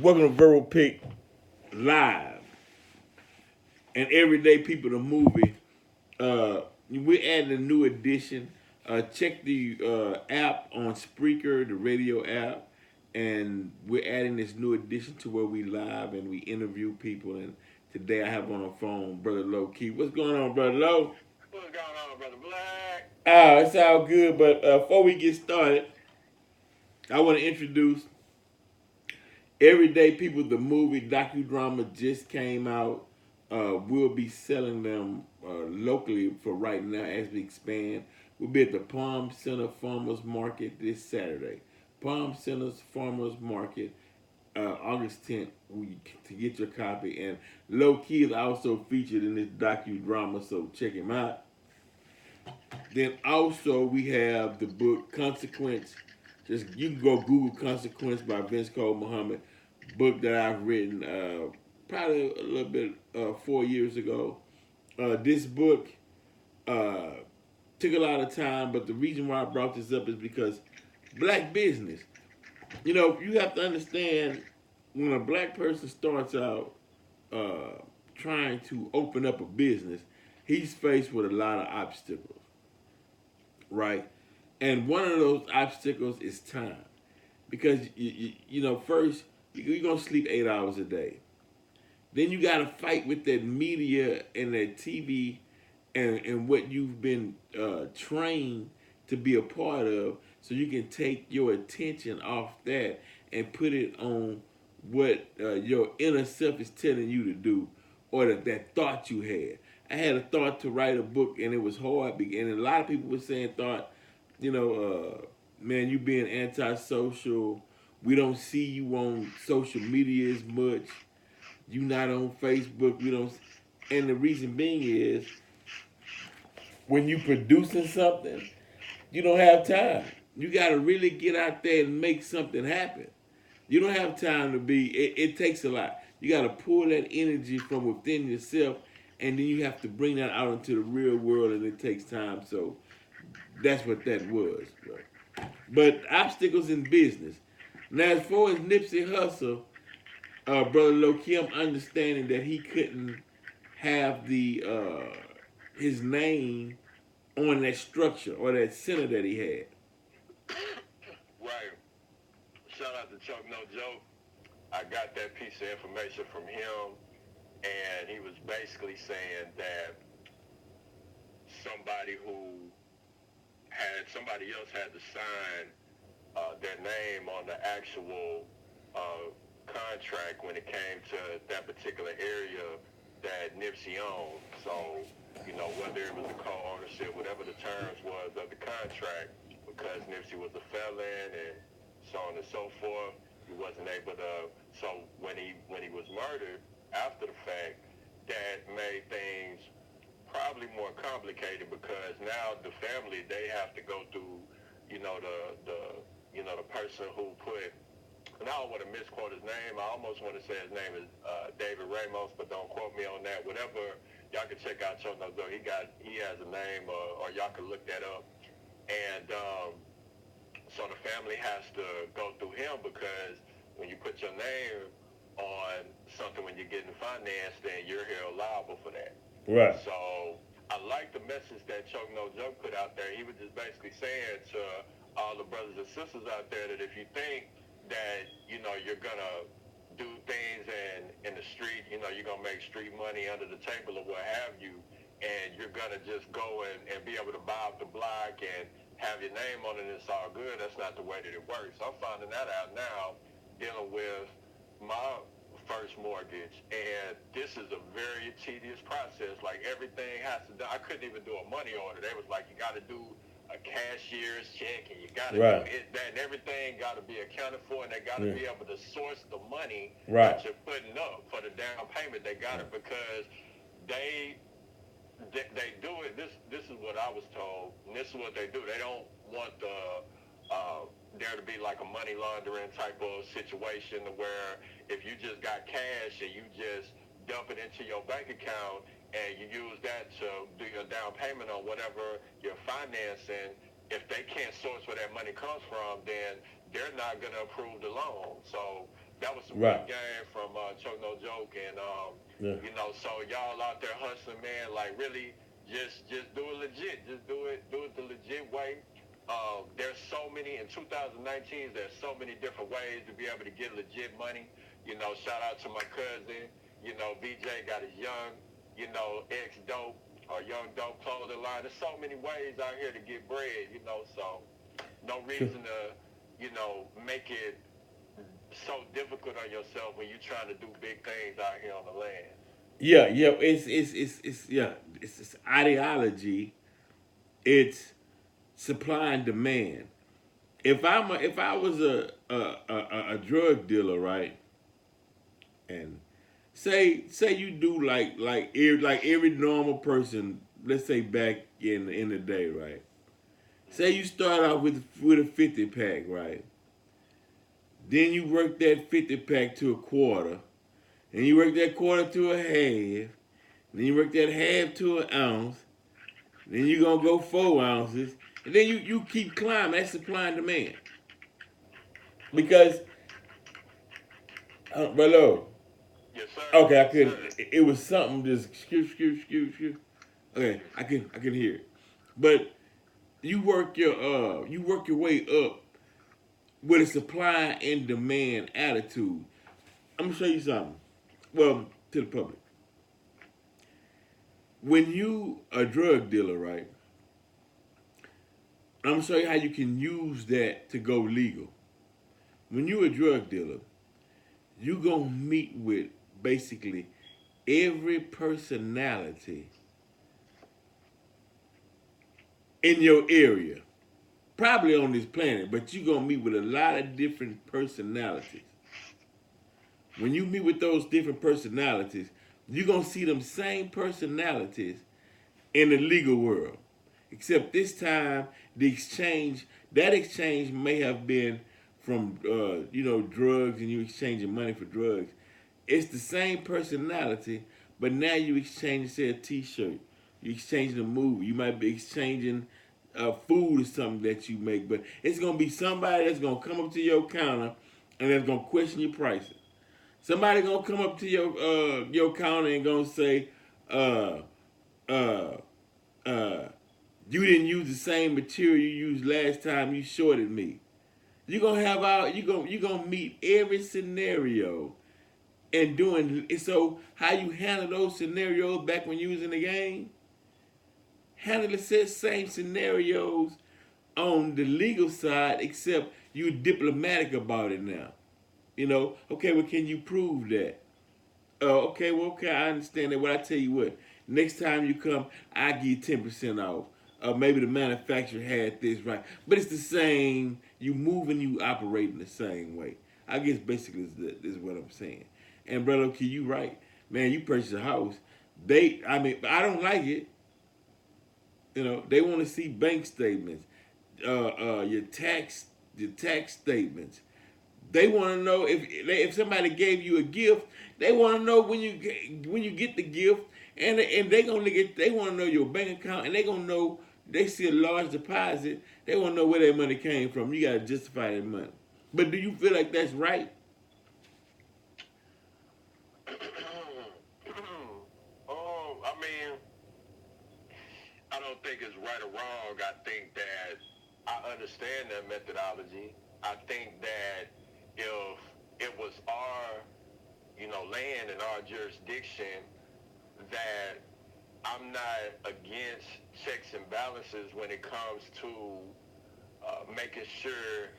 Welcome to Verbal Pick Live and Everyday People the Movie. We're adding a new edition. Check the app on Spreaker, the radio app, and we're adding this new edition to where we live and we interview people. And today I have on the phone Brother Loki. What's going on, Brother Low? What's going on, Brother Black? It's all good. But before we get started, I want to introduce Everyday People, the movie docudrama just came out. We'll be selling them locally for right now as we expand. We'll be at the Palm Center Farmers Market this Saturday. Palm Center's Farmers Market, August 10th, to get your copy. And Low Key is also featured in this docudrama, so check him out. Then also we have the book Consequence. Just you can go Google Consequence by Vince Cole Muhammad, book that I've written probably a little bit 4 years ago. This book uh, took a lot of time, but the reason why I brought this up is because black business. You have to understand when a black person starts out uh, trying to open up a business, he's faced with a lot of obstacles, right? And one of those obstacles is time, because first you're gonna sleep 8 hours a day. Then you got to fight with that media and that TV and what you've been trained to be a part of, so you can take your attention off that and put it on what your inner self is telling you to do, or that thought you had. I had a thought to write a book, and it was hard. And a lot of people were saying, "Thought, man, you being antisocial. We don't see you on social media as much. You not on Facebook. We don't." And the reason being is when you producing something, you don't have time. You got to really get out there and make something happen. You don't have time to be. It takes a lot. You got to pull that energy from within yourself, and then you have to bring that out into the real world, and it takes time. So that's what that was. But obstacles in business. Now, as far as Nipsey Hussle, Brother Loki, I'm understanding that he couldn't have the his name on that structure or that center that he had. Right. Shout out to Chuck No Joke. I got that piece of information from him, and he was basically saying that somebody else had to sign their name on the actual contract when it came to that particular area that Nipsey owned. So, whether it was the co-ownership, whatever the terms was of the contract, because Nipsey was a felon and so on and so forth, he wasn't able to. So when he was murdered after the fact, that made things probably more complicated, because now the family, they have to go through, the person who put, and I don't want to misquote his name. I almost want to say his name is David Ramos, but don't quote me on that. Whatever, y'all can check out Chuck No Joke. He has a name, or y'all can look that up. And so the family has to go through him, because when you put your name on something, when you're getting financed, then you're held liable for that. Right. So I like the message that Chuck No Joke put out there. He was just basically saying to all the brothers and sisters out there that if you think that you're gonna do things in the street, you're gonna make street money under the table or what have you, and you're gonna just go and be able to buy off the block and have your name on it and it's all good. That's not the way that it works. I'm finding that out now, dealing with my first mortgage, and this is a very tedious process. Like, everything has to do. I couldn't even do a money order. They was like, you got to do a cashier's check, and you got to do Right. it, that, and everything got to be accounted for, and they got to be able to source the money Right. that you're putting up for the down payment. They got it because they do it. This is what I was told, and this is what they do. They don't want there to be like a money laundering type of situation where if you just got cash and you just dump it into your bank account and you use that to do your down payment on whatever you're financing, if they can't source where that money comes from, then they're not going to approve the loan. So that was some Right. good game from Chuck No Joke, and Yeah. you know, so y'all out there hustling, man, like really just do it legit, just do it the legit way. There's so many in 2019. There's so many different ways to be able to get legit money. You know, shout out to my cousin. You know, BJ got his young, you know, ex dope or young dope clothing line. There's so many ways out here to get bread. You know, so no Sure. reason to, you know, make it so difficult on yourself when you're trying to do big things out here on the land. Yeah, yeah. It's yeah. It's ideology. It's supply and demand. If I was a drug dealer, right, and say you do like every normal person, let's say back in the day, right? Say you start out with a 50 pack, right? Then you work that 50 pack to a quarter, and you work that quarter to a half, then you work that half to an ounce, then you gonna go 4 ounces, and then you keep climbing. That's supply and demand. Because brother, Yes, sir. okay, I Yes, couldn't. sir. It was something just excuse. Okay, I can hear it. But you work your way up with a supply and demand attitude. I'm gonna show you something. Well, to the public, when you a drug dealer, right? I'm gonna show you how you can use that to go legal. When you a drug dealer, you gonna meet with basically every personality in your area, probably on this planet, but you're gonna meet with a lot of different personalities. When you meet with those different personalities, you're gonna see them same personalities in the legal world. Except this time that exchange may have been from drugs, and you exchanging money for drugs. It's the same personality, but now you exchanging, say, a T-shirt. You exchanging a movie. You might be exchanging food or something that you make, but it's gonna be somebody that's gonna come up to your counter and that's gonna question your prices. Somebody gonna come up to your counter and gonna say, uh, uh, uh, you didn't use the same material you used last time. You shorted me. You gonna meet every scenario and doing so. How you handle those scenarios back when you was in the game? Handle the same scenarios on the legal side, except you diplomatic about it now. Okay, well, can you prove that? Okay, well, okay, I understand that. What I tell you what, next time you come, I give you 10% off. Maybe the manufacturer had this right, but it's the same. You move and you operate in the same way. I guess basically is what I'm saying. And brother, okay, you right, man. You purchase a house. I don't like it. They want to see bank statements, your tax statements. They want to know if somebody gave you a gift. They want to know when you get the gift, and they want to know your bank account, and they gonna know they see a large deposit. They want to know where that money came from. You gotta justify that money. But do you feel like that's right? I mean, I don't think it's right or wrong. I think that I understand that methodology. I think that if it was our, you know, land and our jurisdiction, that I'm not against checks and balances when it comes to making sure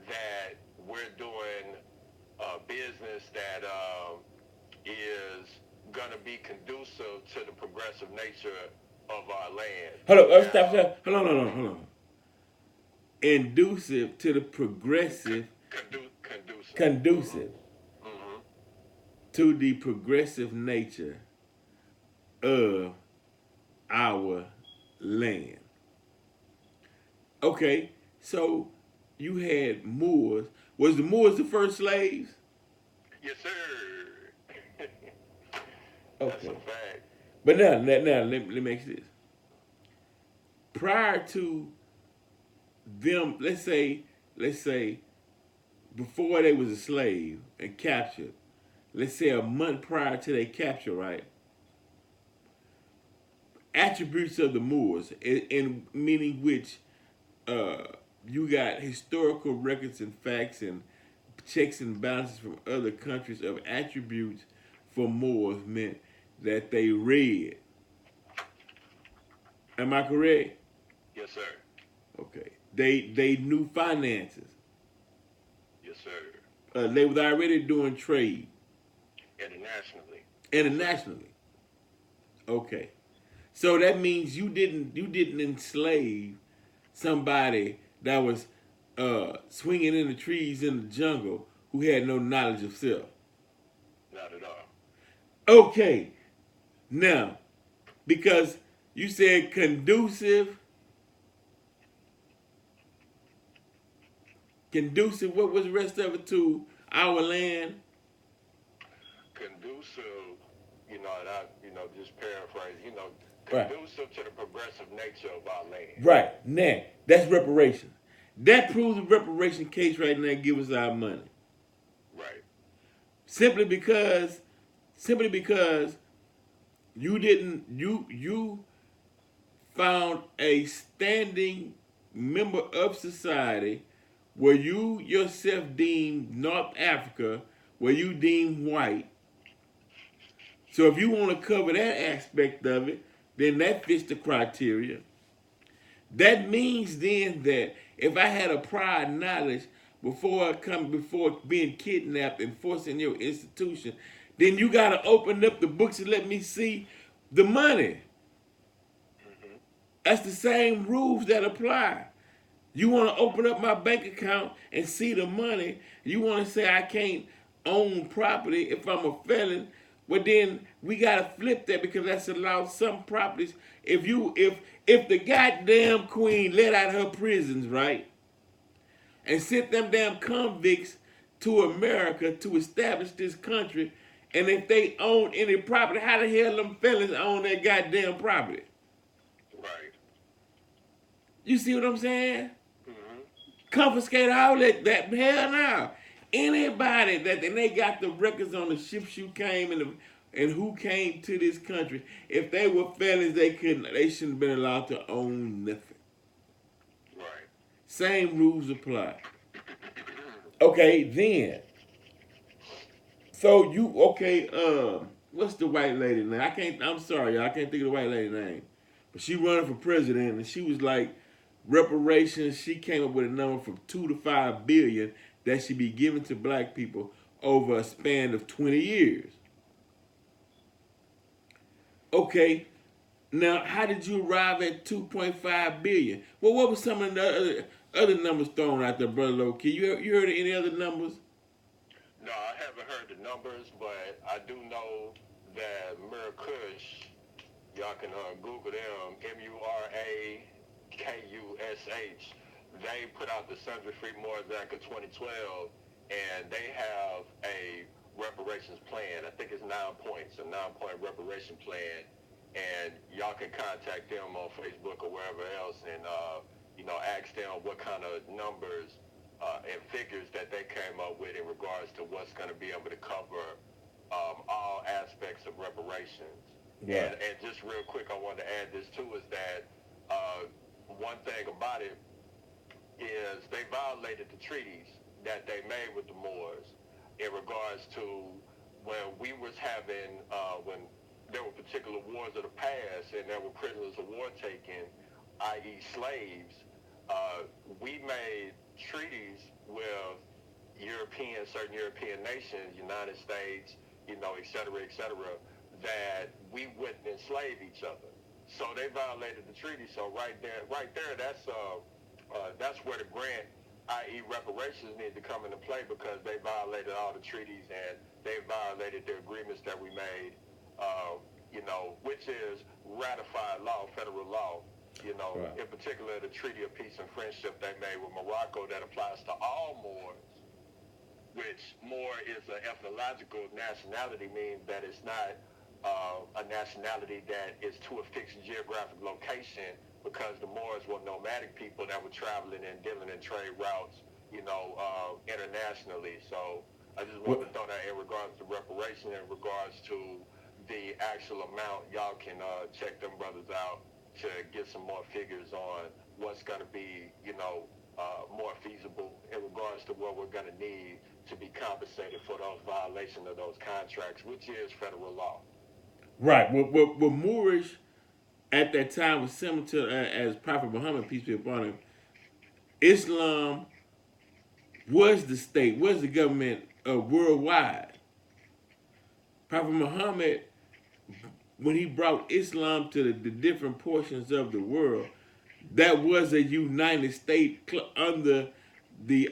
that we're doing business that is going to be conducive to the progressive nature of our land. Hold on, Now, stop. Hold on. Inducive to the progressive, conducive. conducive Hmm. to the progressive nature of our land. Okay, so you had Moors. Was the Moors the first slaves? Yes, sir. That's a Okay, fact. but now let me ask you this. Prior to them, let's say before they was a slave and captured, let's say a month prior to their capture, right? Attributes of the Moors, in meaning which uh, you got historical records and facts and checks and balances from other countries of attributes for Moors meant that they read. Am I correct? Yes, sir. Okay. They knew finances. Yes, sir. They was already doing trade Internationally. Yes, sir. internationally. Okay. So that means you didn't enslave somebody that was swinging in the trees in the jungle who had no knowledge of self. Not at all. Okay. Now, because you said conducive, what was the rest of it to our land? Conducive, and I, just paraphrase, Right. conducive to the progressive nature of our land. Right. Now, that's reparation. That proves a reparation case right now. Give us our money. Right. Simply because, simply because you didn't, you found a standing member of society where you yourself deemed North Africa, where you deemed white. So if you want to cover that aspect of it, then that fits the criteria. That means then that if I had a prior knowledge before being kidnapped and forced in your institution, then you gotta open up the books and let me see the money. Hmm. That's the same rules that apply. You want to open up my bank account and see the money. You want to say I can't own property if I'm a felon. Well, then we gotta flip that because that's allowed some properties. If the goddamn queen let out her prisons, right, and sent them damn convicts to America to establish this country, and if they own any property, how the hell them felons own that goddamn property? Right. You see what I'm saying? Hmm. Confiscate all that hell now. Anybody that and they got the records on the ships you came and who came to this country. If they were felons, they shouldn't have been allowed to own nothing. Right. Same rules apply. Okay, then. So you okay, what's the white lady name? I'm sorry, y'all, I can't think of the white lady name. But she running for president and she was like reparations, she came up with a number from 2 to 5 billion that should be given to black people over a span of 20 years. Okay, now how did you arrive at 2.5 billion? Well, what was some of the other numbers thrown out there, brother Loki? You heard of any other numbers? No, I haven't heard the numbers, but I do know that Mirakush, y'all can Google them, Murakush. They put out the Sundry Free Moors Act of 2012, and they have a reparations plan. I think it's 9 points, a 9 point reparation plan. And y'all can contact them on Facebook or wherever else and, ask them what kind of numbers and figures that they came up with in regards to what's going to be able to cover all aspects of reparations. Yeah. And just real quick, I wanted to add this too is that one thing about it is they violated the treaties that they made with the Moors in regards to when we was having when there were particular wars of the past and there were prisoners of war taken, i.e. slaves. We made treaties with certain European nations, United States, et cetera, that we wouldn't enslave each other. So they violated the treaty. So right there, that's where the grant, i.e. reparations, need to come into play because they violated all the treaties and they violated the agreements that we made, which is ratified law, federal law. Right. In particular, the Treaty of Peace and Friendship they made with Morocco that applies to all Moors, which Moor is an ethnological nationality, means that it's not a nationality that is to a fixed geographic location because the Moors were nomadic people that were traveling and dealing in trade routes, internationally. So I just Well, wanted to throw that in regards to reparation, in regards to the actual amount. Y'all can check them brothers out to get some more figures on what's going to be, more feasible in regards to what we're going to need to be compensated for those violations of those contracts, which is federal law. right. What Moorish at that time was similar to as Prophet Muhammad, peace be upon him. Islam was the state, was the government worldwide. Prophet Muhammad, when he brought Islam to the different portions of the world, that was a united state under the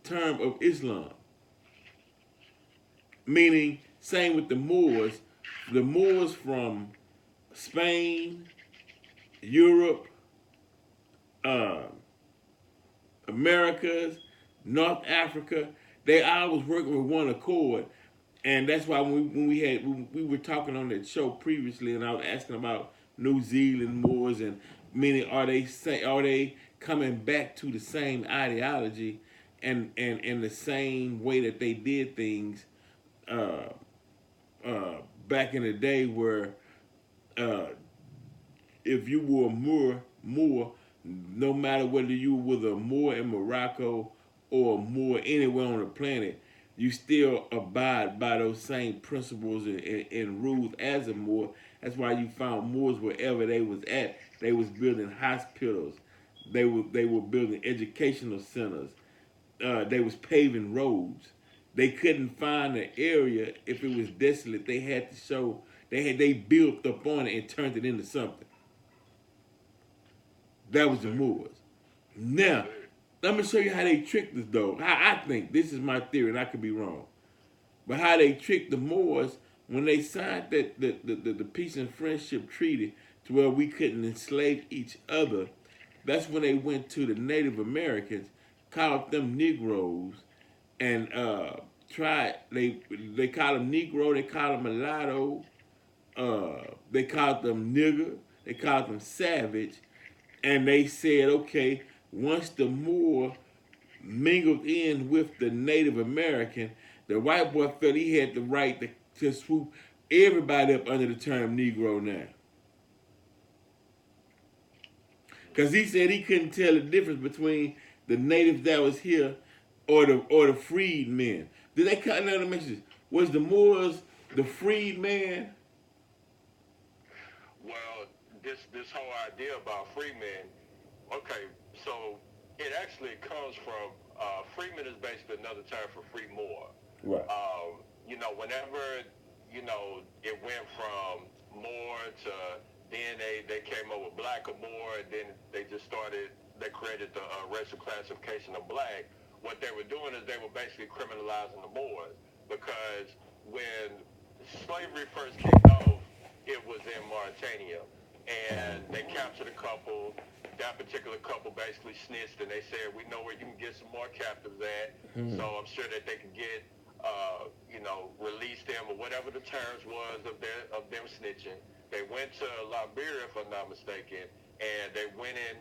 term of Islam. Meaning, same with the Moors from Spain, Europe, uh, Americas, North Africa, they all was working with one accord, and that's why when we were talking on that show previously, and I was asking about New Zealand Moors and meaning are they coming back to the same ideology and the same way that they did things uh, uh, back in the day where uh, if you were a Moor, no matter whether you were a Moor in Morocco or a Moor anywhere on the planet, you still abide by those same principles and rules as a Moor. That's why you found Moors wherever they was at. They was building hospitals. They were building educational centers. They was paving roads. They couldn't find an area if it was desolate. They had to show they built up on it and turned it into something. That Yes, was the sir. Moors. Yes, Now, sir. let me show you how they tricked us, though. How I think this is my theory, and I could be wrong. But how they tricked the Moors when they signed the peace and friendship treaty to where we couldn't enslave each other. That's when they went to the Native Americans, called them Negroes, and tried. They called them Negro. They called them mulatto. They called them nigger. They called them savage, and they said, okay, once the Moor mingled in with the Native American, the white boy felt he had the right to swoop everybody up under the term Negro now. Because he said he couldn't tell the difference between the natives that was here or the freedmen. Did they cut another message? Was the Moors the freedman? Well, this whole idea about free men, okay, so it actually comes from freeman is basically another term for free Moor. Right. Whenever it went from Moor to then they came up with black or Moor, and then they created the racial classification of black. What they were doing is they were basically criminalizing the Moors because when slavery first kicked off, it was in Mauritania, and they captured a couple. That particular couple basically snitched, and they said, "We know where you can get some more captives at." So I'm sure that they could get, release them or whatever the terms was of them snitching. They went to Liberia, if I'm not mistaken, and they went in,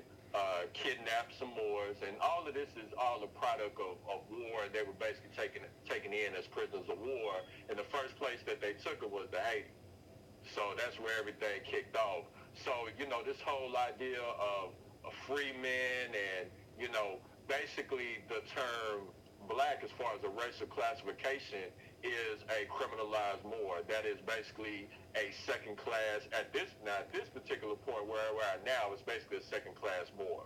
kidnapped some Moors, and all of this is all a product of war. They were basically taken in as prisoners of war. And the first place that they took it was to Haiti. So that's where everything kicked off. So, this whole idea of free men and, basically the term black as far as a racial classification is a criminalized Moor. That is basically a second class at this particular point where we're at now, it's basically a second class Moor.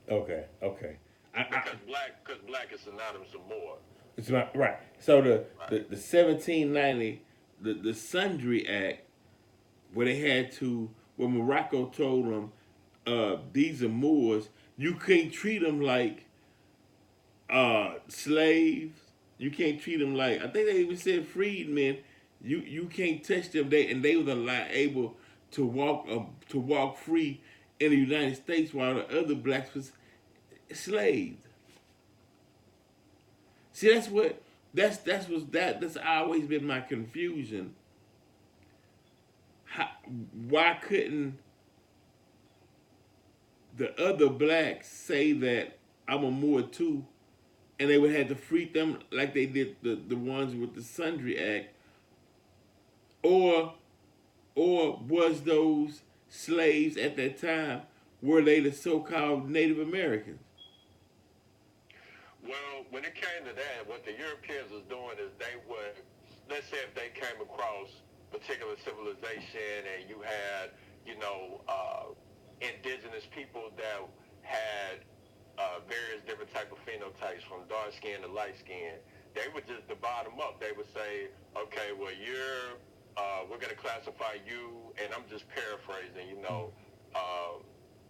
Okay. Okay. Because black is synonymous with Moor. It's right. So Right. the 1790 the Sundry Act where they had to where Morocco told them these are Moors, you can't treat them like slaves. You can't treat them like I think they even said freedmen. You can't touch them. They was able to walk free in the United States while the other blacks was enslaved. See, that's always been my confusion. How, why couldn't the other blacks say that I'm a Moor too, and they would have to free them like they did the ones with the Sundry Act, or was those slaves at that time, were they the so-called Native Americans? Well, when it came to that, what the Europeans was doing is they would, let's say if they came across particular civilization and you had, indigenous people that had various different type of phenotypes from dark skin to light skin, they would just divide them up. They would say, okay, well, we're going to classify you, and I'm just paraphrasing, uh,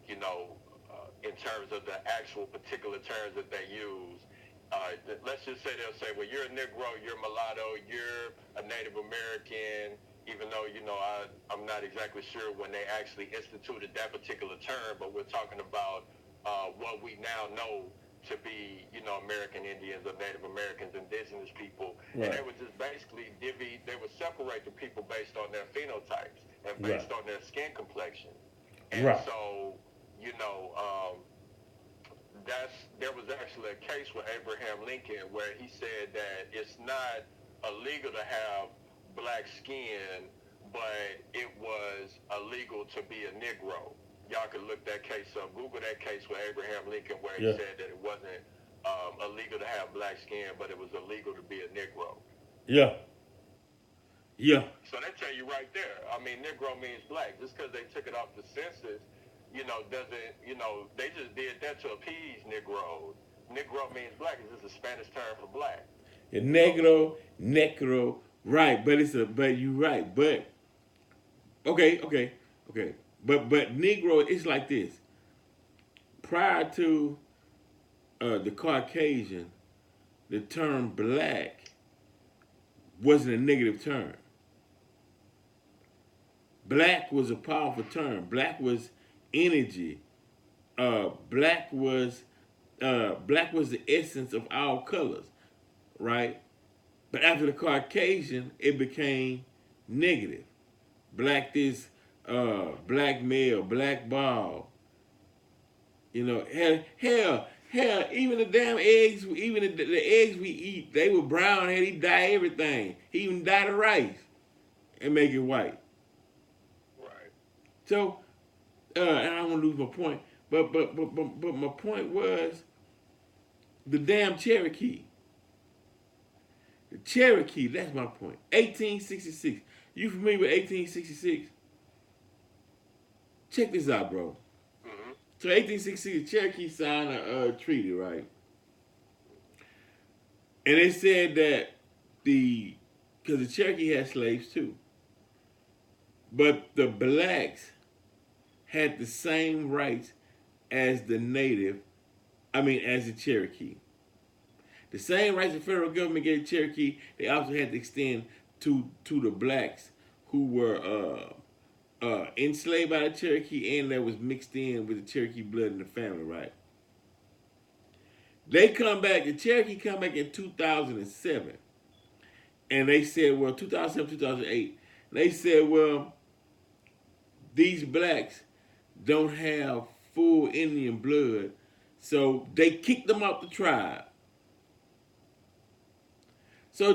you know, in terms of the actual particular terms that they use. Let's just say they'll say, well, you're a Negro, you're a mulatto, you're a Native American, even though, I'm not exactly sure when they actually instituted that particular term, but we're talking about what we now know to be, American Indians or Native Americans, indigenous people. Right. And they would just basically they would separate the people based on their phenotypes and Right. based on their skin complexion. And Right. so, there was actually a case with Abraham Lincoln where he said that it's not illegal to have black skin, but it was illegal to be a Negro. Y'all can look that case up. Google that case with Abraham Lincoln where he said that it wasn't illegal to have black skin, but it was illegal to be a Negro. Yeah. Yeah. So they tell you right there. I mean, Negro means black. Just because they took it off the census, doesn't, they just did that to appease Negroes. Negro means black. It's just a Spanish term for black. Negro, right? But you're right. But okay. But Negro, it's like this. Prior to the Caucasian, the term black wasn't a negative term. Black was a powerful term. Black was energy. Black was the essence of all colors, right? But after the Caucasian, it became negative. Black this, black male, black ball. Hell, even the damn eggs, even the eggs we eat, they were brown. Had he dye everything. He even dye the rice and make it white. Right. So, and I don't want to lose my point, but my point was the damn Cherokee. The Cherokee, that's my point. 1866. You familiar with 1866? Check this out, bro. Mm-hmm. So 1866, Cherokee signed a treaty, right? And it said that because the Cherokee had slaves too, but the blacks had the same rights as the as the Cherokee. The same rights the federal government gave Cherokee, they also had to extend to the blacks who were enslaved by the Cherokee and that was mixed in with the Cherokee blood in the family, right? The Cherokee come back in 2007, and they said, well, 2007, 2008, they said, well, these blacks don't have full Indian blood, so they kicked them out the tribe. So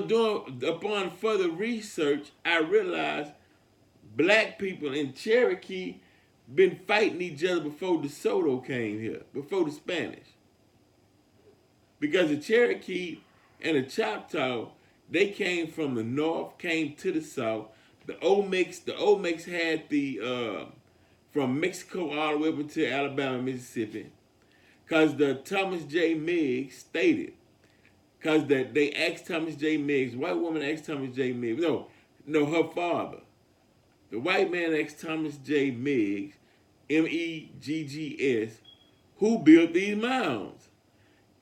upon further research, I realized black people in Cherokee been fighting each other before DeSoto came here, before the Spanish. Because the Cherokee and the Choctaw, they came from the north, came to the south. The Olmecs had from Mexico all the way up to Alabama, Mississippi. Because the Thomas J. Meigs stated, because they asked Thomas J. Meigs, white woman asked Thomas J. Meigs, no, her father. The white man asked Thomas J. Meigs, Meggs, who built these mounds.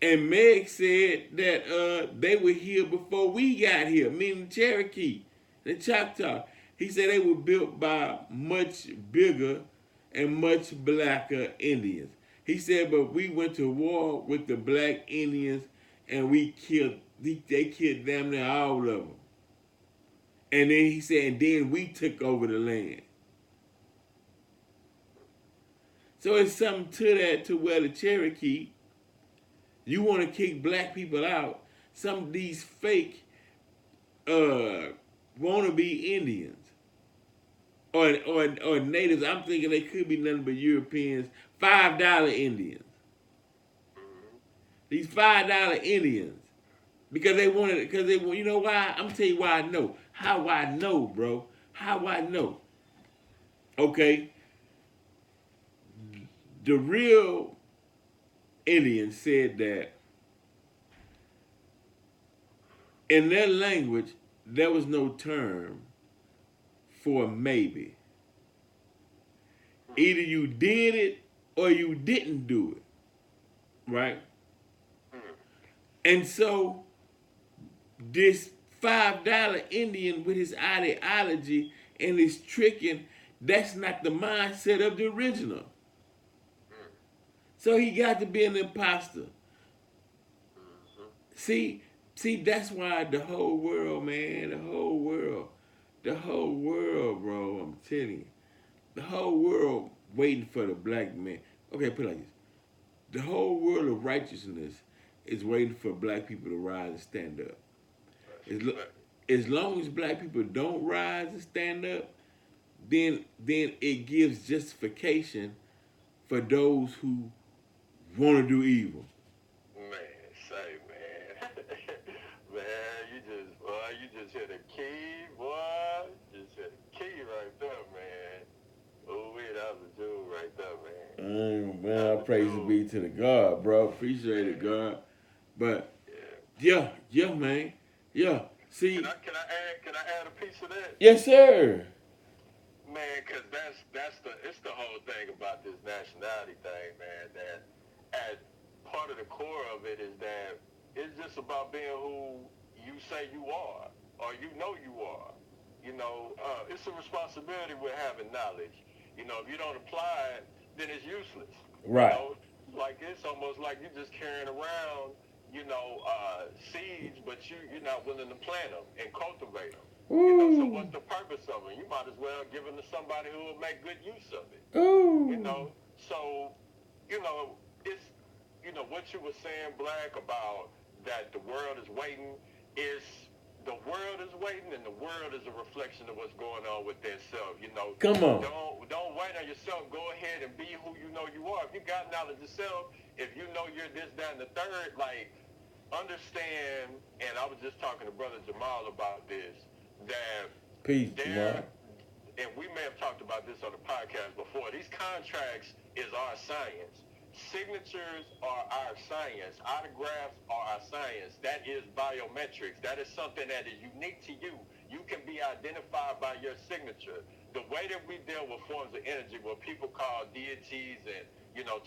And Meg said that they were here before we got here, meaning the Cherokee, the Choctaw. He said they were built by much bigger and much blacker Indians. He said, but we went to war with the black Indians and they killed damn near all of them. And then he said, and then we took over the land. So it's something to that, to where the Cherokee, You want to kick black people out. Some of these fake wannabe Indians or natives. I'm thinking they could be nothing but Europeans. $5 Indians. Mm-hmm. These $5 Indians because they wanted it. Because they want. You know why? I'm gonna tell you why I know. How I know, bro. How I know. Okay, the real Indians said that in their language there was no term for maybe. Either you did it or you didn't do it, right? Mm-hmm. And so this $5 Indian with his ideology and his tricking, that's not the mindset of the original. So he got to be an imposter. Mm-hmm. See, see, that's why the whole world, man, the whole world, bro. I'm telling you, the whole world waiting for the black man. Okay, put it like this: the whole world of righteousness is waiting for black people to rise and stand up. That's As, a lo- fact. as long as black people don't rise and stand up, then it gives justification for those who want to do evil. Man, say, man. Man, you just hit a key, boy. Just hit a key right there, man. Oh, wait, that was a jewel right there, man. That Man, was a praise jewel. be to the God, bro. Appreciate it, Yeah, God. But yeah. yeah, yeah, man. Yeah. Can See, I add a piece of that? yes, sir. Man, cause it's the whole thing about this nationality thing, man. That at part of the core of it is that it's just about being who you say you are, or you are. It's a responsibility with having knowledge. If you don't apply it, then it's useless. You Right. know, like it's almost like you're just carrying around, seeds, but you're not willing to plant them and cultivate them. So Ooh. what's the purpose of it? You might as well give them to somebody who will make good use of it. You Ooh. know, so it's what you were saying, Black, about that the world is waiting. Is the world is waiting, and the world is a reflection of what's going on with itself. Come on. Don't wait on yourself. Go ahead and be who you know you are. If you got knowledge yourself, if you know you're this, that, and the third, like understand. And I was just talking to Brother Jamal about this. That Peace, there, Jamal. and we may have talked about this on the podcast before. These contracts is our science. Signatures are our science. Autographs are our science. That is biometrics. That is something that is unique to you. You can be identified by your signature. The way that we deal with forms of energy, what people call deities and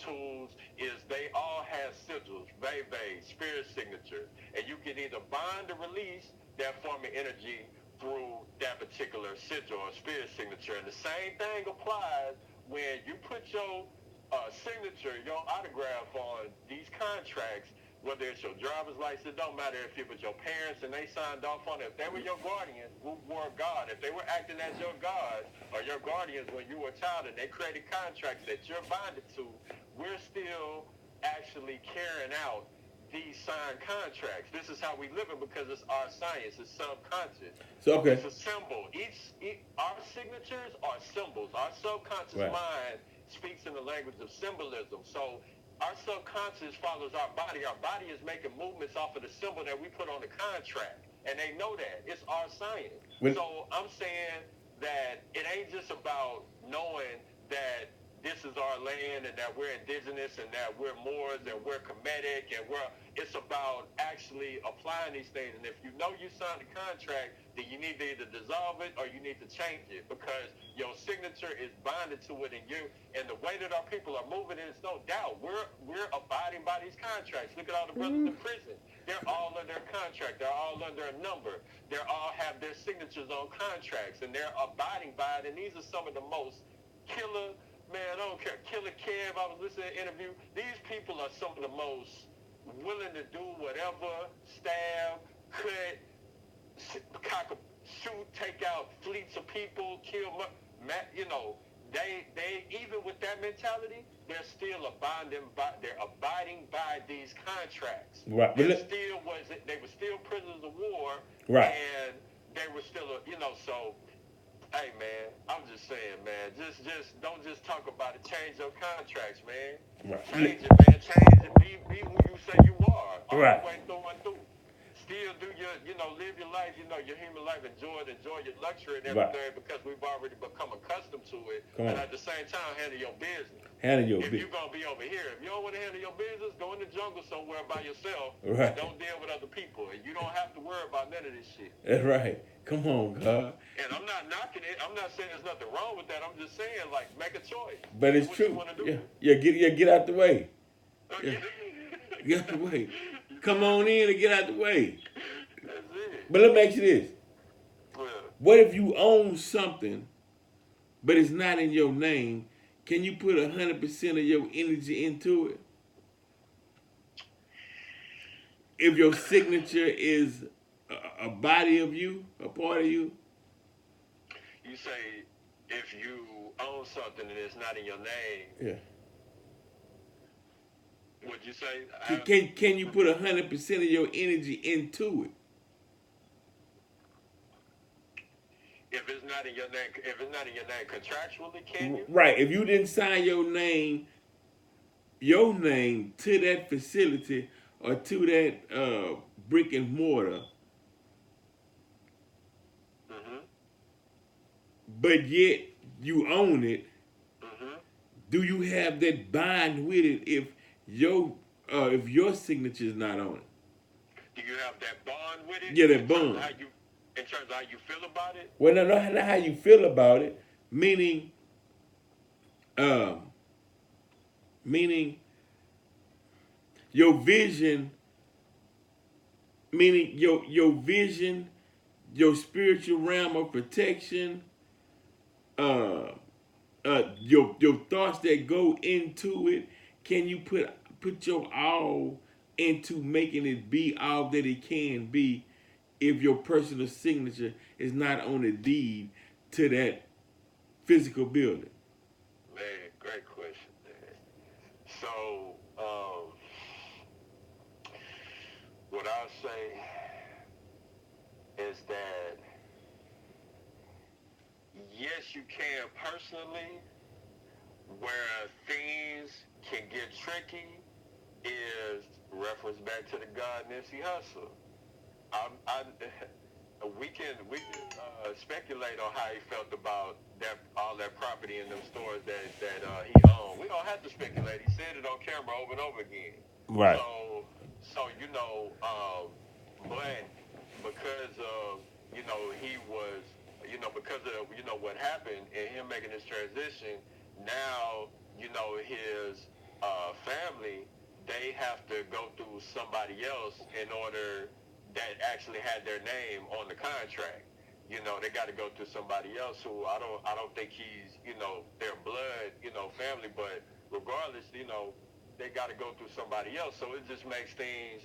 tools, is they all have sigils, veve, spirit signature, and you can either bind or release that form of energy through that particular sigil or spirit signature. And the same thing applies when you put your signature, your autograph on these contracts, whether it's your driver's license, it don't matter if it was your parents and they signed off on it. If they were your guardians, who were God, if they were acting as your gods or your guardians when you were a child and they created contracts that you're bonded to, we're still actually carrying out these signed contracts. This is how we live it because it's our science. It's subconscious. So okay. It's a symbol. Our signatures are symbols. Our subconscious Right. mind speaks in the language of symbolism. So our subconscious follows our body. Our body is making movements off of the symbol that we put on the contract. And they know that. It's our science. When So I'm saying that it ain't just about knowing that this is our land and that we're indigenous and that we're Moors and we're Kemetic and it's about actually applying these things. And if you know you signed a contract, then you need to either dissolve it or you need to change it because your signature is bonded to it and the way that our people are moving, it's no doubt. We're abiding by these contracts. Look at all the brothers in prison. They're all under a contract. They're all under a number. They all have their signatures on contracts and they're abiding by it. And these are some of the most killer, man, I don't care. Killer Kev, I was listening to an interview. These people are some of the most willing to do whatever, stab, cut, cock a shoot, take out fleets of people, kill, they even with that mentality, they're abiding by these contracts. Right. They were still prisoners of war, Right. and they were still so. Hey man, I'm just saying, man. Just don't just talk about it. Change your contracts, man. Right. Change it, man. Change it. Be who you say you are, all the Right. way through and through. Still do live your life, your human life, enjoy your luxury and Right. everything because we've already become accustomed to it. Come And on. at the same time, handle your business. Handle your If business. you're gonna be over here, if you don't want to handle your business, go in the jungle somewhere by yourself and Right. don't deal with other people. And you don't have to worry about none of this shit. That's right. Come on, God. And I'm not knocking it. I'm not saying there's nothing wrong with that. I'm just saying, like, make a choice. But Do it's what you true. want to do. Yeah. Get out the way. Yeah. Get out the way. Come on in and get out the way. That's it. But let me ask you this. Yeah. What if you own something, but it's not in your name? Can you put 100% of your energy into it? If your signature is a body of you, a part of you? You say if you own something and it's not in your name, Yeah. would you say? Can you put 100% of your energy into it? If it's not in your name, contractually, can you? Right. If you didn't sign your name to that facility or to that brick and mortar, Mm-hmm. but yet you own it, Mm-hmm. do you have that bind with it if your signature is not on it? Do you have that bond with it Yeah, that bond. in terms of how you feel about it? Well, no, not how you feel about it. Meaning, um, meaning your vision. Meaning your vision, your spiritual realm of protection, uh, your thoughts that go into it. Can you put your all into making it be all that it can be if your personal signature is not on a deed to that physical building? Man, great question, man. So, what I'll say is that yes, you can personally. Where things can get tricky is reference back to the God Nipsey Hussle. I we can speculate on how he felt about that all that property in them stores that he owned. We don't have to speculate. He said it on camera over and over again. Right. So but because of he was because of what happened and him making this transition, now his family, they have to go through somebody else in order that actually had their name on the contract. They got to go through somebody else who I don't think he's their blood family, but regardless they got to go through somebody else. So it just makes things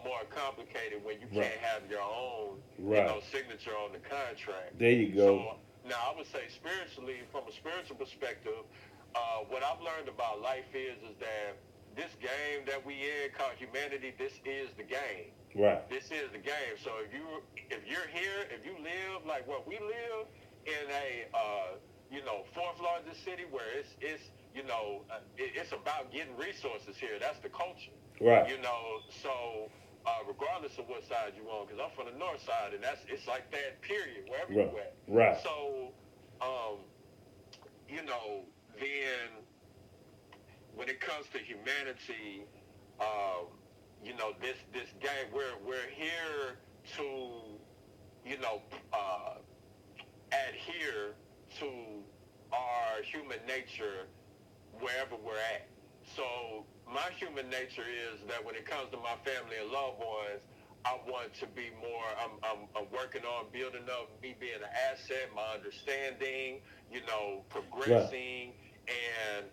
more complicated when you Right. can't have your own Right. signature on the contract. There you go. So now I would say spiritually, from a spiritual perspective, what I've learned about life is that this game that we in called humanity, this is the game. Right. This is the game. So if you're here, if you live like where we live in a fourth largest city where it's about getting resources here. That's the culture. Right. So regardless of what side you on, because I'm from the north side, and it's like that. Period. Wherever Right. you at. Right. So then when it comes to humanity, this game, we're here to adhere to our human nature wherever we're at. So my human nature is that when it comes to my family and loved ones, I want to be more. I'm working on building up me being an asset, my understanding, progressing, and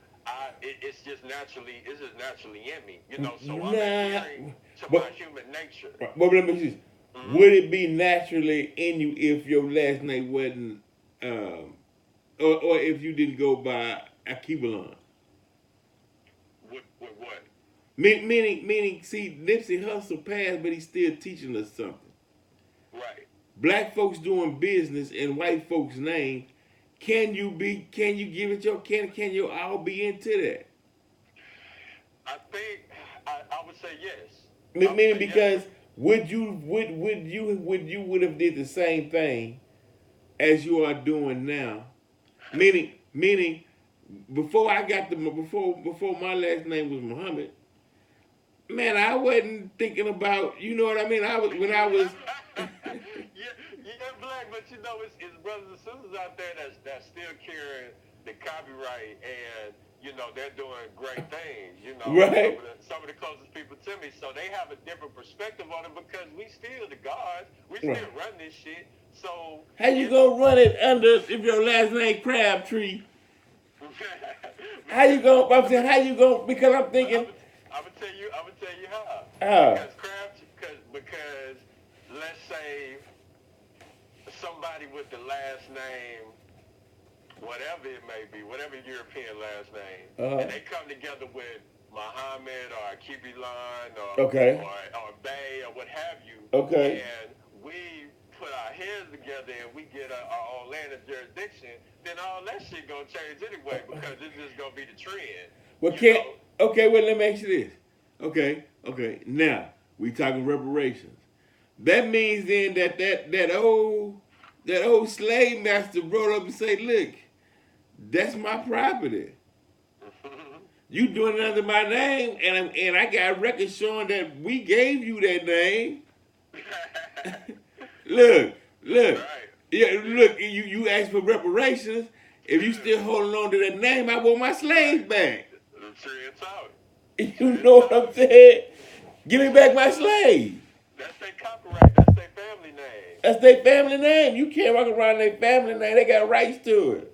it's just naturally in me, So I'm adhering to my human nature. But let me see. Mm-hmm. Would it be naturally in you if your last name wasn't or if you didn't go by Akibalon. With what? Meaning, see, Nipsey Hussle passed, but he's still teaching us something. Right. Black folks doing business in white folks' name. Can you give it your, can you all be into that? I think I would say yes. I would Meaning say yes. because would you would have did the same thing as you are doing now? Meaning before I got the before my last name was Muhammad, man, I wasn't thinking about, you know what I mean? I was when I was Yeah, black, but you know, it's brothers and sisters out there that's still carrying the copyright, and you know they're doing great things. You know, right. some of the closest people to me, so they have a different perspective on it because we still the gods, we Right. still run this shit. So How you it's gonna run it under if your last name Crabtree? How you because gonna? I'm saying how you gonna? Because I'm but thinking, I'm gonna tell you how. ah, Because craft, because let's say somebody with the last name, whatever it may be, whatever European last name, uh, and they come together with Muhammad or Kibilan okay, or Bay or what have you, okay. and we put our heads together and we get our own land of jurisdiction, then all that shit gonna change anyway because it's just gonna be the trend, Well, you can't. know. Okay, well, let me ask you this. Okay. Now we talking reparations. That means then that old slave master brought up and say, "Look, that's my property. You doing it under my name, and I got records showing that we gave you that name. look, look, Right. yeah, Yeah. look. You asked for reparations. If you Yeah. still holding on to that name, I want my slaves Right. back. The tree and talk. You Tree and know what I'm talk. saying? Give me Tree back and my talk. slave. That's their copyright. That's their family name. That's their family name. You can't walk around their family name. They got rights to it.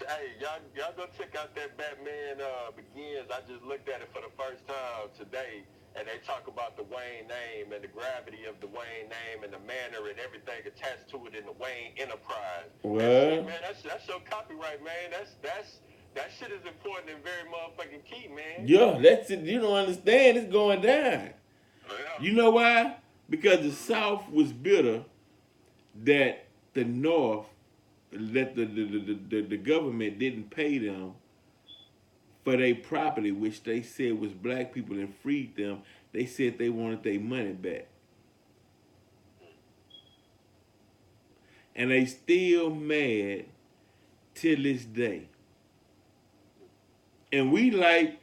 Hey, y'all go check out that Batman Begins. I just looked at it for the first time today, and they talk about the Wayne name and the gravity of the Wayne name and the manner and everything attached to it in the Wayne Enterprise. That shit, Well, man. That's your copyright, man. That shit is important and very motherfucking key, man. yeah, that's it. You don't understand. It's going down. Yeah. You know why? Because the South was bitter that the North, that the government didn't pay them for their property, which they said was black people and freed them. They said they wanted their money back. And they still mad till this day. And we like,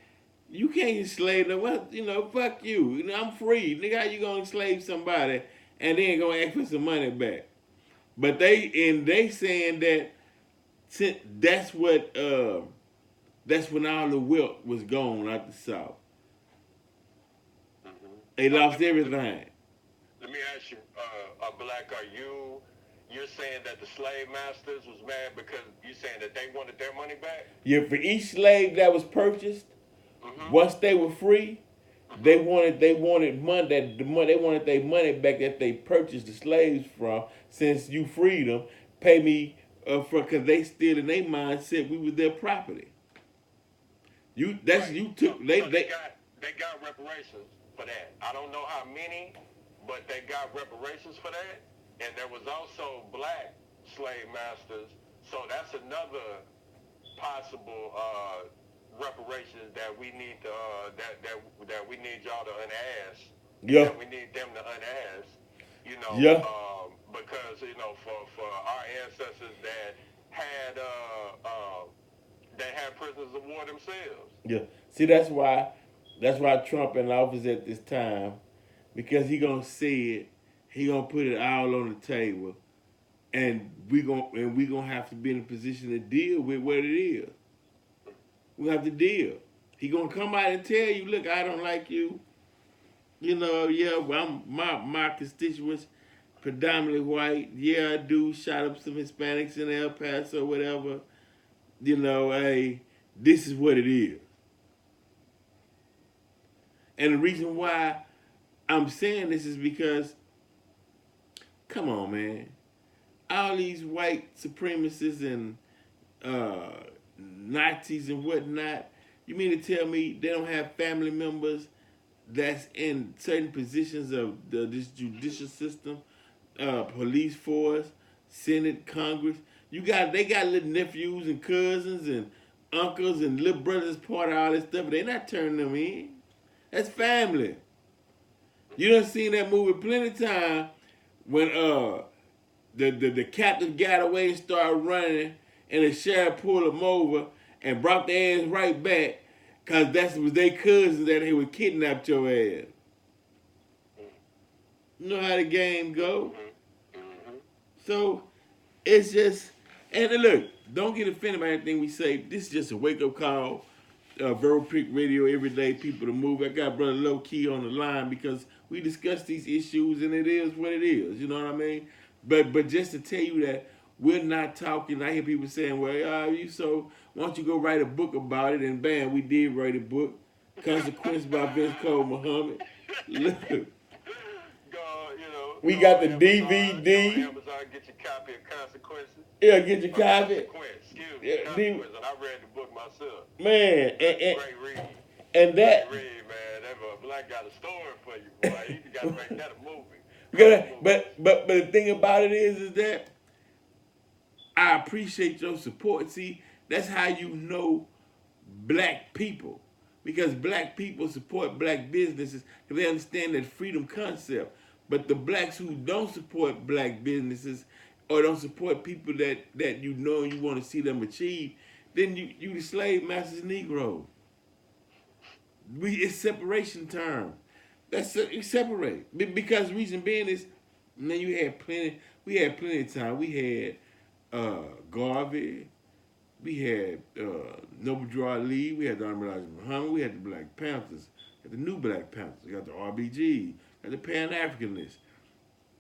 you can't enslave them. Well, you know, fuck you. You know, I'm free. Nigga, how you gonna enslave somebody and then gonna ask for some money back? But they saying that that's when all the wealth was gone out the South. They So lost everything. let me ask you, Black, you're saying that the slave masters was mad because you saying that they wanted their money back? Yeah, for each slave that was purchased, Mm-hmm. once they were free, Mm-hmm. they wanted money they wanted their money back that they purchased the slaves from. Since you freed them, pay me for because they still in their mindset we was their property. Right. You So took so they got reparations for that. I don't know how many, but they got reparations for that. And there was also black slave masters. So that's another possible reparations that we need to that we need y'all to unask, yeah that we need them to unask. yeah Because for our ancestors that had prisoners of war themselves. yeah. See that's why Trump in office at this time because he gonna say it, he gonna put it all on the table, and we gonna have to be in a position to deal with what it is. We have to deal. He gonna come out and tell you, look, I don't like you. You know, yeah, well, my constituents predominantly white. Yeah, I do shot up some Hispanics in El Paso, whatever. You know, hey, this is what it is. And the reason why I'm saying this is because, come on, man. all these white supremacists and uh, Nazis and whatnot. You mean to tell me they don't have family members that's in certain positions of this judicial system, police force, Senate, Congress? They got little nephews and cousins and uncles and little brothers part of all this stuff. But they not turning them in. That's family. You done seen that movie plenty of time when the captain got away and started running, and the sheriff pulled him over and brought their ass right back, cause that was their cousins that they would kidnapped your ass. You know how the game go. So it's just, and look, don't get offended by anything we say. This is just a wake up call. Vero Pick Radio, everyday people to move. I got brother Loki on the line because we discuss these issues and it is what it is. You know what I mean? But just to tell you that we're not talking. I hear people saying, "Well, you so why don't you go write a book about it?" And bam, we did write a book, Consequence by Vince Cole Muhammad. Look, we got the DVD. Amazon, get your copy of Consequences. Yeah, get your copy. Excuse me, Consequences. And I read the book myself. Man, great read. And that. Great read, man. That black got a story for you, boy. You got to make that a movie. But the thing about it is that I appreciate your support. See, that's how you know black people. Because black people support black businesses because they understand that freedom concept. But the blacks who don't support black businesses or don't support people that you know and you want to see them achieve, then you the slave masters Negro. It's separation term. It's separate. Because reason being is, man, we had plenty of time. We had Garvey, we had Noble Drew Ali, we had the Honorable Elijah Muhammad, we had the Black Panthers, we had the new Black Panthers, we got the RBG, and the Pan-Africanists.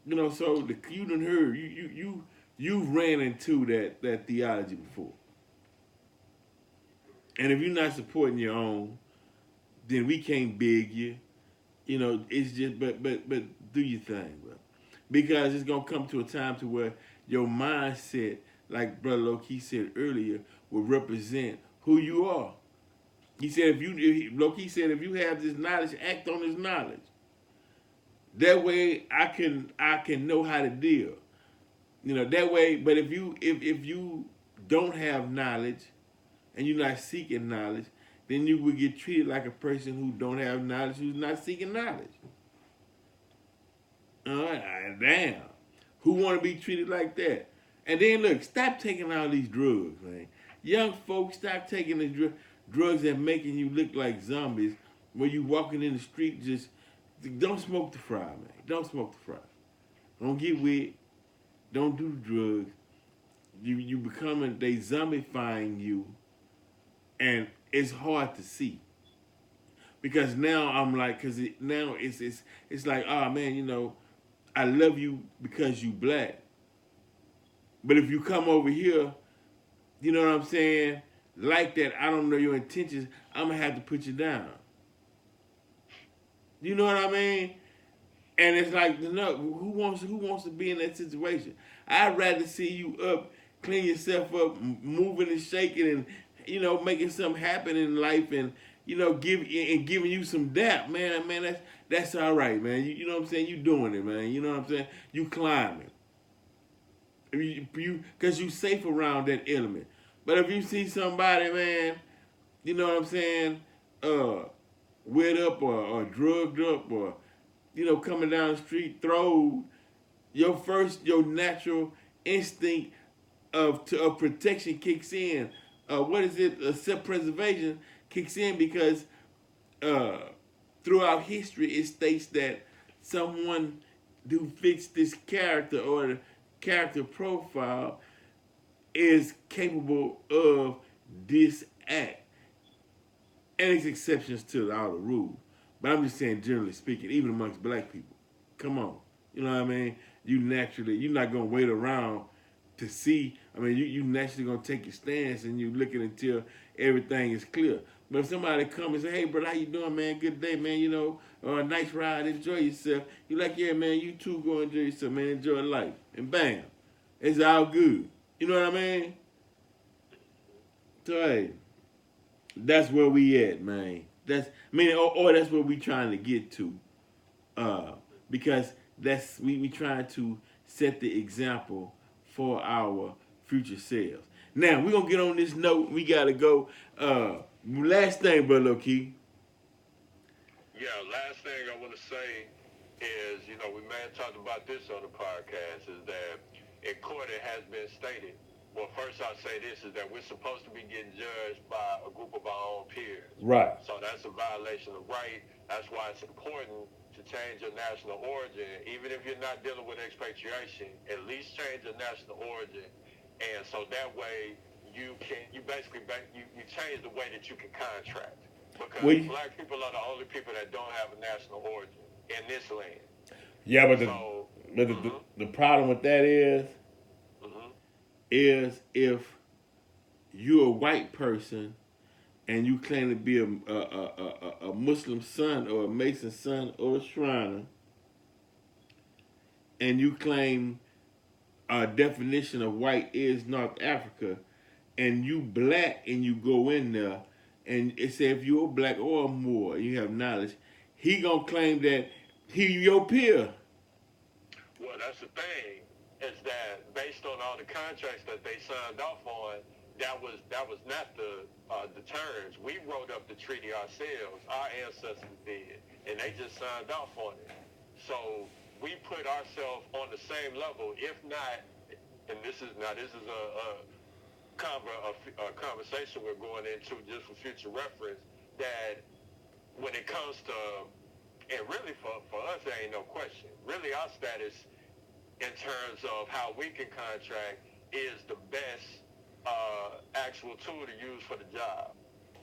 You know, so you done heard, you ran into that theology before. And if you're not supporting your own, then we can't beg you. You know, it's just, but do your thing, bro. Because it's going to come to a time to where your mindset, like Brother Loki said earlier, will represent who you are. He said, Loki said, if you have this knowledge, act on this knowledge. That way I can know how to deal. You know, that way, but if you don't have knowledge and you're not seeking knowledge, then you will get treated like a person who don't have knowledge, who's not seeking knowledge. Damn. Who want to be treated like that? And then look, stop taking all these drugs, man. Young folks, stop taking the drugs that making you look like zombies when you walking in the street. Just don't smoke the fry, man. Don't smoke the fry. Don't get wet. Don't do the drugs. You becoming, they zombifying you, and it's hard to see. Because now I'm like, now it's like, oh man, you know, I love you because you black. But if you come over here, you know what I'm saying, like that, I don't know your intentions, I'm gonna have to put you down. You know what I mean? And it's like, no, who wants to be in that situation? I'd rather see you up, clean yourself up, moving and shaking, and you know, making something happen in life, and you know, giving you some dap, man. That's all right, man. You know what I'm saying? You doing it, man. You know what I'm saying? You climbing. Because you safe around that element. But if you see somebody, man, you know what I'm saying, wet up or drugged up or, you know, coming down the street, throwed, your natural instinct of protection kicks in. What is it? Self-preservation kicks in because throughout history it states that someone who fits this character or the character profile is capable of this act. And there's exceptions to all the rules. But I'm just saying, generally speaking, even amongst black people, come on. You know what I mean? You're not going to wait around to see. I mean, you naturally going to take your stance and you looking until everything is clear. But if somebody come and say, hey, brother, how you doing, man? Good day, man. You know, or a nice ride, enjoy yourself. You like, yeah, man, you too go enjoy yourself, man. Enjoy life. And bam. It's all good. You know what I mean? So hey, that's where we at, man. Or that's where we trying to get to. Uh, because we trying to set the example for our future selves. Now we're gonna get on this note. We gotta go. Last thing, brother Loki. Yeah, last thing I want to say is, we may have talked about this on the podcast, is that in court it has been stated. Well, first I'll say this, is that we're supposed to be getting judged by a group of our own peers. Right. So that's a violation of right. That's why it's important to change your national origin. Even if you're not dealing with expatriation, at least change your national origin. And so that way you basically, you change the way that you can contract. Because We black people are the only people that don't have a national origin in this land. Yeah, but So, the problem with that hmm is if you're a white person and you claim to be a Muslim son or a Mason son or a Shriner, and you claim a definition of white is North Africa, and you black and you go in there, and it say if you're a black or a Moor and you have knowledge, he gonna claim that he your peer. well, that's the thing, is that based on all the contracts that they signed off on, that was not the terms. We wrote up the treaty ourselves. Our ancestors did, and they just signed off on it. So we put ourselves on the same level, if not. And this is a conversation we're going into just for future reference. That when it comes to, and really for us, there ain't no question. Really, our status in terms of how we can contract is the best actual tool to use for the job.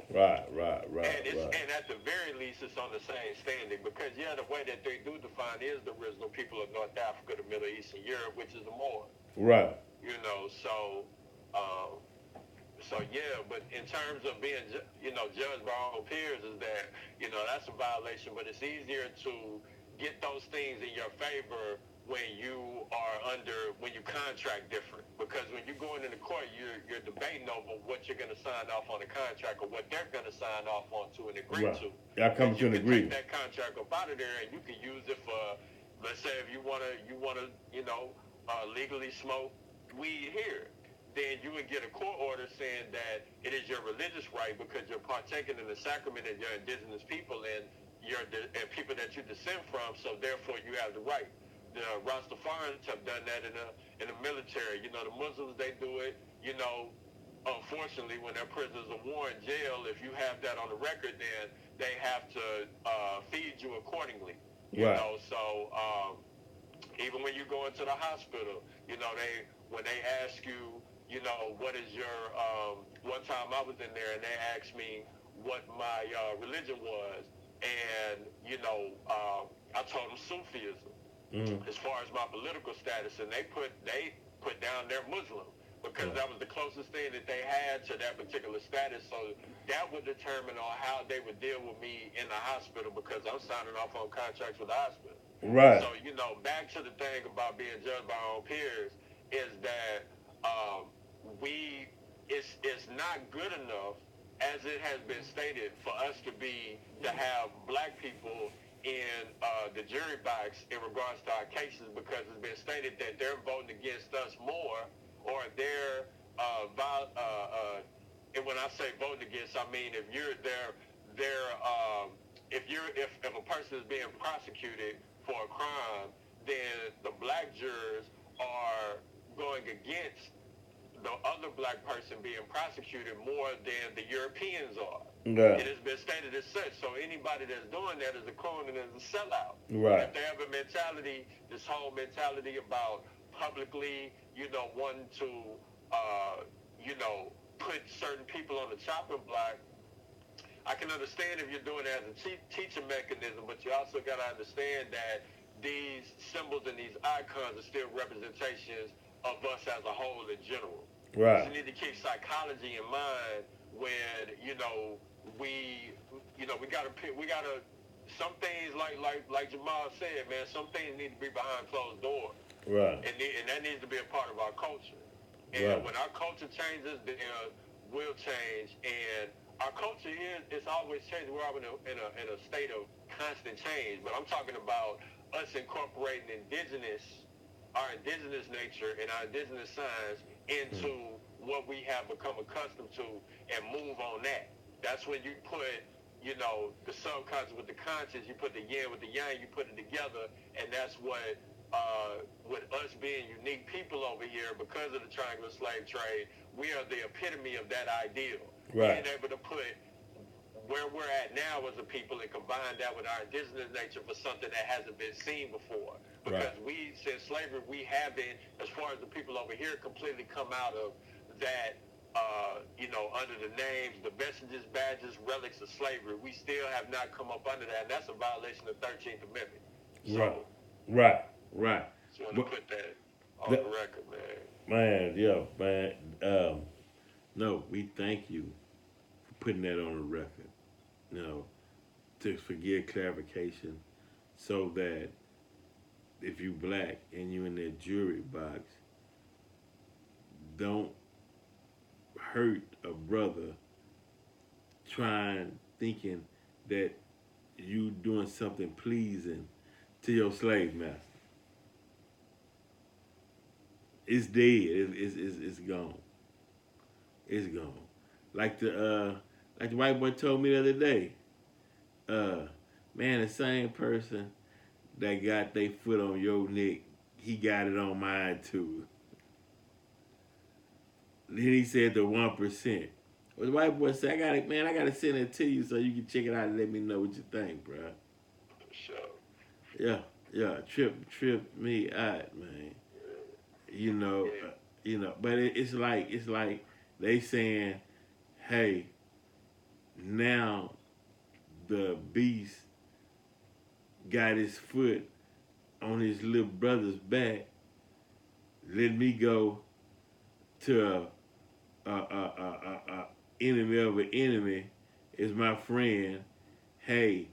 And at the very least, it's on the same standing because the way that they do define is the original people of North Africa, the Middle East, and Europe, which is the Moor. Right. Um, so yeah, but in terms of being, judged by our own peers, is that that's a violation. But it's easier to get those things in your favor when you contract different. Because when you're going into court, you're debating over what you're going to sign off on the contract or what they're going to sign off on to and agree Right. to. Y'all come And to you an can agreement. take that contract up out of there and you can use it for, let's say, if you wanna, legally smoke weed here, then you would get a court order saying that it is your religious right because you're partaking in the sacrament of your indigenous people and and people that you descend from. So therefore, you have the right. The Rastafarians have done that in the military. The Muslims, they do it. Unfortunately, when they're prisoners of war in jail, if you have that on the record, then they have to feed you accordingly. Right. So even when you go into the hospital, when they ask you, what is your, one time I was in there and they asked me what my religion was, and, I told them Sufism as far as my political status, and they put down their Muslim because that was the closest thing that they had to that particular status. So that would determine on how they would deal with me in the hospital because I'm signing off on contracts with the hospital. Right. So, back to the thing about being judged by our own peers is that it's not good enough, as it has been stated, for us to have black people in the jury box in regards to our cases because it's been stated that they're voting against us more, or and when I say voting against, I mean if you're if a person is being prosecuted for a crime, then the black jurors are going against the other black person being prosecuted more than the Europeans are. Yeah. It has been stated as such. So anybody that's doing that is a crony and is a sellout. Right. If they have a mentality, this whole mentality about publicly, wanting to, put certain people on the chopping block, I can understand if you're doing it as a teaching mechanism, but you also got to understand that these symbols and these icons are still representations of us as a whole in general. Right. So you need to keep psychology in mind when we gotta some things like Jamal said, man. Some things need to be behind closed doors. Right. And that needs to be a part of our culture. And Right. when our culture changes, then we'll change. And our culture is always changing. We're all in a state of constant change. But I'm talking about us incorporating our indigenous nature and our indigenous signs into what we have become accustomed to and move on that. That's when you put, the subconscious with the conscious, you put the yin with the yang, you put it together, and that's what, with us being unique people over here, because of the triangular slave trade, we are the epitome of that ideal. Being Right. able to put where we're at now as a people and combine that with our indigenous nature for something that hasn't been seen before. Right. Because since slavery, we haven't, as far as the people over here, completely come out of that, under the names, the messages, badges, relics of slavery. We still have not come up under that, and that's a violation of the 13th Amendment. Right. So, Right. Right. just want to But put that on the, the record, man. man, yo, man. No, we thank you for putting that on the record. No, to forget clarification, so that if you black and you in that jury box, don't hurt a brother trying thinking that you doing something pleasing to your slave master. It's dead. It's gone. It's gone. Like the white boy told me the other day. Uh, Man, the same person that got their foot on your neck, he got it on mine too. Then he said the 1%. Well, the white boy said, I gotta send it to you so you can check it out and let me know what you think, bro. For sure. Yeah, yeah, trip me out, man. You know, Yeah. but it's like they saying, hey, now the beast got his foot on his little brother's back. Let me go to a enemy of an enemy is my friend. Hey,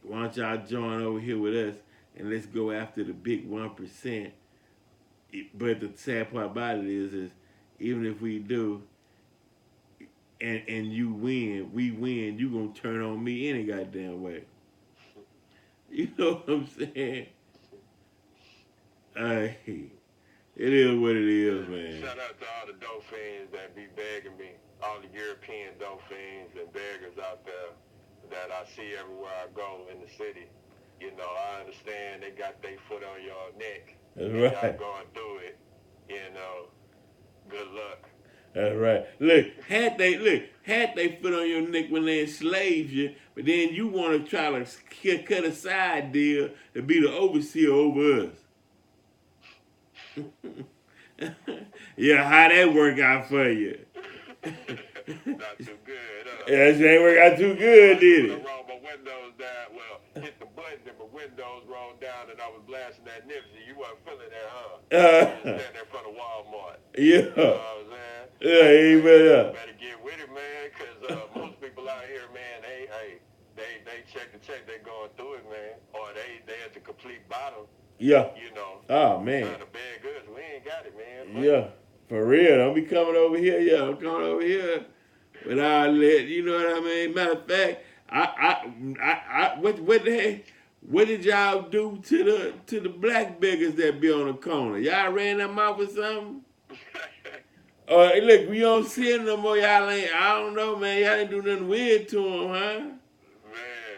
why don't y'all join over here with us and let's go after the big 1%. But the sad part about it is even if we do, and you win, we win, you gonna turn on me any goddamn way. You know what I'm saying? Hey, it is what it is, man. Shout out to all the dope fiends that be begging me, all the European dope fiends and beggars out there that I see everywhere I go in the city. I understand they got their foot on your neck that's and y'all right. going through it. Good luck. That's right. Had they foot on your neck when they enslaved you, but then you want to try to cut a side deal to be the overseer over us. Yeah, how that work out for you? Not too good, Yeah, she ain't work out too good, did I it? rolled my windows down. Well, hit the button and my windows rolled down and I was blasting that Nipsey. You wasn't feeling that, huh? You just standing there in front of Walmart. You know Yeah. what I'm saying? Yeah, Hey, he man, better. better get with it, man, because most people out here, man, they check the check, they going through it, man. Or they at the complete bottom, Yeah. you know, Oh man. trying to beg goods. We ain't got it, man. But Yeah. For real. Don't be coming over here. Yeah, I'm coming over here. But I let you know what I mean. Matter of fact, what the heck? What did y'all do to the black beggars that be on the corner? Y'all ran them off or something? Hey, look, we don't see it no more. Y'all ain't. I don't know, man. Y'all ain't do nothing weird to them, huh? man,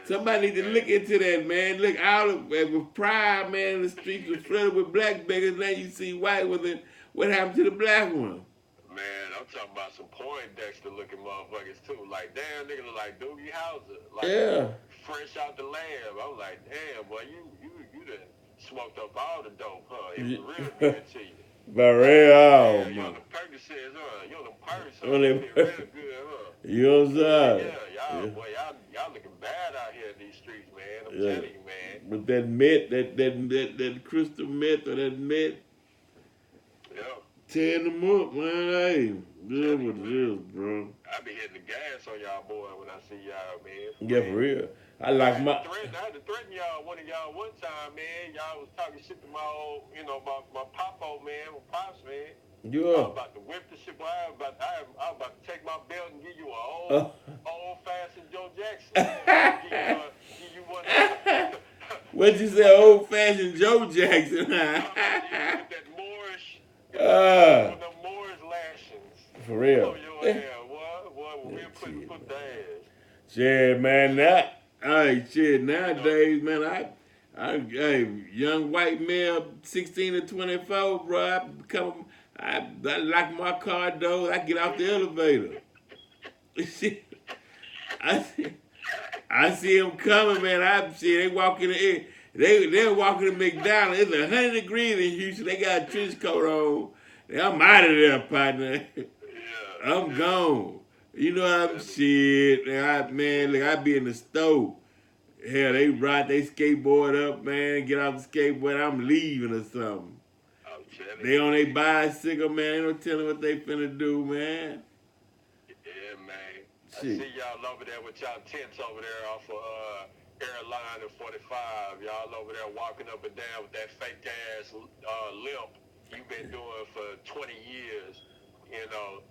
Somebody need to man, look into that, man. Look, all of, with pride, man, the streets were flooded with black beggars. Now you see white ones. And what happened to the black one? man, I'm talking about some Poindexter looking motherfuckers too. Like, damn, nigga look like Doogie Howser. Like, Yeah. fresh out the lab. I'm like, damn, boy, you done smoked up all the dope, huh? It was real good to you. For real. Oh Damn, you on man. them Percocets, huh? You on them Perks, huh? On You that- feel real good, huh? You know what I'm Yeah, saying? yeah, Yeah. y'all looking bad out here in these streets, man. I'm Yeah. telling you, man. With that meth, that crystal meth or that meth, Yeah, tearing them up, man. Hey, good telling you, what it man. is, bro. I be hitting the gas on y'all boy when I see y'all, man. For Yeah, for real. real. I like my. I had to threaten y'all, one of y'all one time, man. Y'all was talking shit to my old, my popo, man, my pops, man. I Yeah. was about to whip the shit, boy. I was about to take my belt and give you a Uh, old fashioned Joe Jackson. Give you one of them. what Give you you one say, of them. old fashioned Joe Jackson? With that Moorish, uh, with them Moorish lashings. for real. Oh, your hair, what? When we put the ass. Shit, man. Now, hey, shit. You know, Nowadays, man, hey, young white male, 16 to 24, bro. I lock my car door. I get off the elevator. Shit, I see, I see them coming, man. I see they walk in the air. They're walking to McDonald's. It's 100 degrees in Houston. They got a trench coat on. I'm out of there, partner. I'm yeah. gone. You know I'm That is, shit. Man, look, I be in the stove. Hell, they ride they skateboard up, man. Get off the skateboard. I'm leaving or something. I'm telling They you, on their man. bicycle, man. Ain't no telling what they finna do, man. Yeah, man. I Shit. see y'all over there with y'all tents over there off of Airline and 45. Y'all over there walking up and down with that fake ass limp you've been doing for 20 years. You know,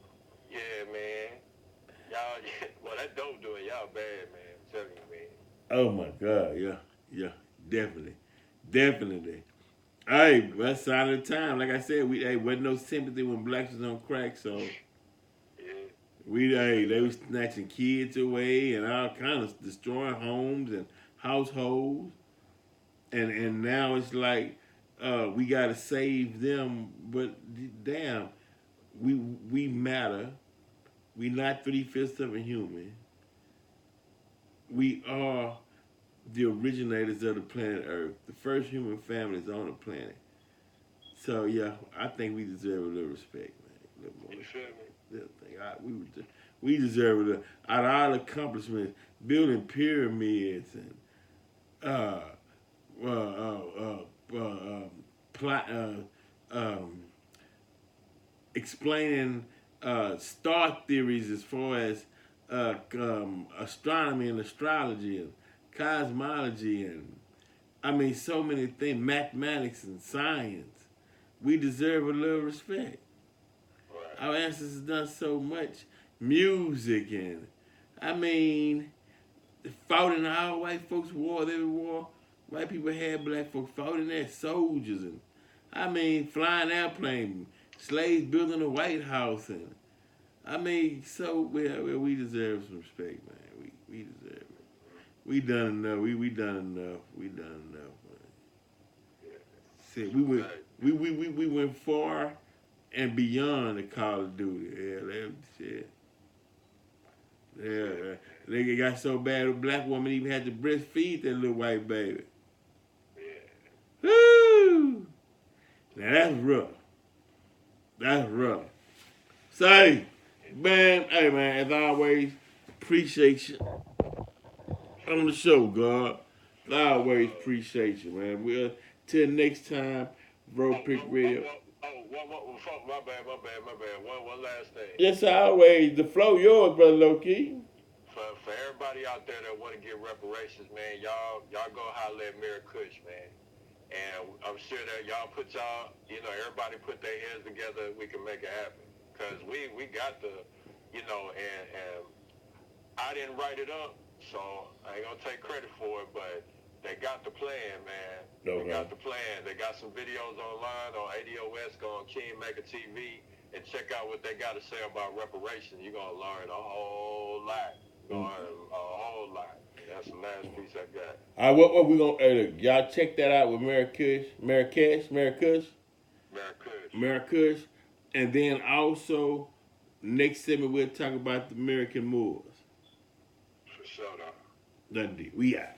yeah, man. Y'all, well, that dope doing y'all bad, man. I'm telling you, man. Oh my God, yeah, definitely, definitely. Hey, that's sign of the time. Like I said, we wasn't no sympathy when blacks was on crack, so Yeah, they was snatching kids away and all kind of destroying homes and households, and now it's like we gotta save them, but damn, we matter. We not 3/5 of a human. We are the originators of the planet Earth, the first human families on the planet. So yeah, I think we deserve a little respect, man. A little more you respect. feel me? Little thing. We deserve a little. Out of all accomplishments, building pyramids and uh, uh, uh, plot, explaining star theories as far as astronomy and astrology and cosmology and I mean so many things, mathematics and science. We deserve a little respect. Right. Our ancestors done so much music and I mean fought in all white folks war, they war. White people had black folks fought in there, soldiers and I mean flying airplane, slaves building the White House and I mean so we deserve some respect, man. We deserve it. We done enough. We done enough. We done enough, man. Yeah. See, That's a fact. we went far and beyond the Call of Duty. Yeah, that shit. Yeah, Yeah, they got so bad a black woman even had to breastfeed that little white baby. yeah. Woo! Now that's rough. That's rough. Say, man, hey man, as always, appreciate you on the show, God. I always appreciate you, man. We'll till next time, Bro Pick Radio. My bad. One last thing. Yes, always. The flow yours, brother Loki. For everybody out there that want to get reparations, man, y'all go holler at Mary Kush, man. And I'm sure that y'all put everybody put their heads together, we can make it happen. Cause we got the, and I didn't write it up, so I ain't gonna take credit for it, but they got the plan, man. They Okay. got the plan. They got some videos online on ADOS, go on Kingmaker TV, and check out what they got to say about reparations. You're gonna learn a whole lot. You're gonna learn a whole lot. That's the last piece I got. All right, what we gonna? Hey, look, y'all check that out with Mary Kush. Marrakesh, and then also next segment we'll talk about the American Moors. For sure, though. Done deal. We out.